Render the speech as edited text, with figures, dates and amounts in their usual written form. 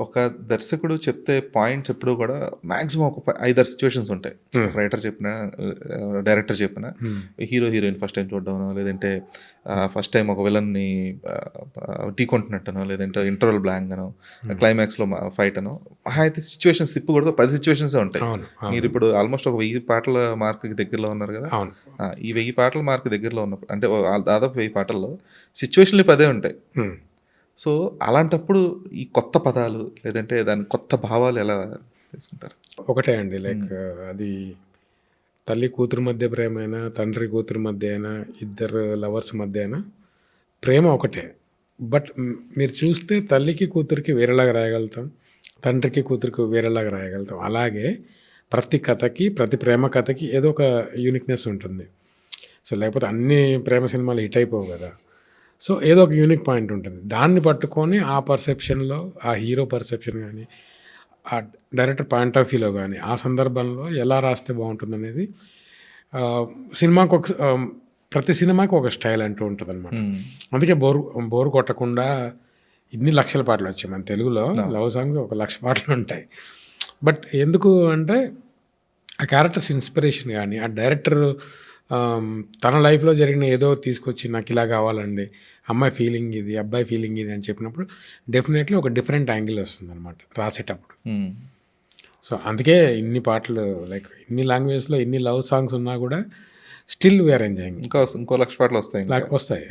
ఒక దర్శకుడు చెప్తే పాయింట్స్ ఎప్పుడూ కూడా మాక్సిమం ఒక 5-6 సిచ్యువేషన్స్ ఉంటాయి. రైటర్ చెప్పినా, డైరెక్టర్ చెప్పినా, హీరో హీరోయిన్ ఫస్ట్ టైం చూడడమనో, లేదంటే ఫస్ట్ టైం ఒక విలన్ని ఢీకొంటున్నట్టనో, లేదంటే ఇంటర్వల్ బ్లాంక్ అనో, క్లైమాక్స్లో ఫైట్ అనో, అయితే సిచ్యువేషన్స్ తిప్పకూడదు 10 సిచ్యువేషన్సే ఉంటాయి. మీరు ఇప్పుడు ఆల్మోస్ట్ ఒక 1000 పాటల మార్క్కి దగ్గరలో ఉన్నారు కదా. ఈ 1000 పాటల మార్క్ దగ్గరలో ఉన్నప్పుడు అంటే దాదాపు 1000 పాటల్లో సిచ్యువేషన్లు 10 ఉంటాయి. సో అలాంటప్పుడు ఈ కొత్త పదాలు లేదంటే దాని కొత్త భావాలు ఎలా తీసుకుంటారు? ఒకటే అండి, లైక్ అది తల్లి కూతురు మధ్య ప్రేమ అయినా, తండ్రి కూతురు మధ్య అయినా, ఇద్దరు లవర్స్ మధ్య అయినా ప్రేమ ఒకటే. బట్ మీరు చూస్తే తల్లికి కూతురికి వేరేలాగా రాయగలుగుతాం, తండ్రికి కూతురికి వేరేలాగా రాయగలుగుతాం. అలాగే ప్రతి కథకి, ప్రతి ప్రేమ కథకి ఏదో ఒక యూనిక్నెస్ ఉంటుంది. సో లేకపోతే అన్ని ప్రేమ సినిమాలు హిట్ అయిపోవు కదా. సో ఏదో ఒక యూనిక్ పాయింట్ ఉంటుంది. దాన్ని పట్టుకొని ఆ పర్సెప్షన్లో, ఆ హీరో పర్సెప్షన్ కానీ, ఆ డైరెక్టర్ పాయింట్ ఆఫ్ వ్యూలో కానీ, ఆ సందర్భంలో ఎలా రాస్తే బాగుంటుంది అనేది సినిమాకు ప్రతి సినిమాకి ఒక స్టైల్ అంటూ ఉంటుంది అనమాట. అందుకే బోరు కొట్టకుండా ఇన్ని లక్షల పాటలు వచ్చాయి మన తెలుగులో. లవ్ సాంగ్స్ 1,00,000 పాటలు ఉంటాయి. బట్ ఎందుకు అంటే ఆ క్యారెక్టర్స్ ఇన్స్పిరేషన్ కానీ, ఆ డైరెక్టర్ తన లైఫ్లో జరిగిన ఏదో తీసుకొచ్చి నాకు ఇలా కావాలండి, అమ్మాయి ఫీలింగ్ ఇది, అబ్బాయి ఫీలింగ్ ఇది అని చెప్పినప్పుడు డెఫినెట్లీ ఒక డిఫరెంట్ యాంగిల్ వస్తుంది అనమాట రాసేటప్పుడు. సో అందుకే ఇన్ని పాటలు, లైక్ ఇన్ని లాంగ్వేజ్లో ఇన్ని లవ్ సాంగ్స్ ఉన్నా కూడా స్టిల్ వీఆర్ ఎంజాయింగ్. ఇంకో 1,00,000 పాటలు వస్తాయి. వస్తాయి.